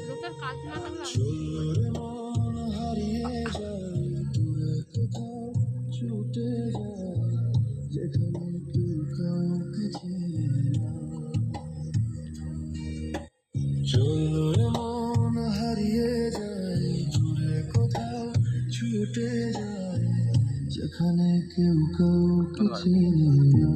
লোকের কাজ না থাকলে চোরে মন হারিয়ে যায় দূরে কোথাও ছুটে যায় যেখানে কেউ কাউকে চেনে না। চোরে মন হারিয়ে যায় দূরে কোথাও ছুটে যায় যেখানে কেউ কাউকে চেনে না।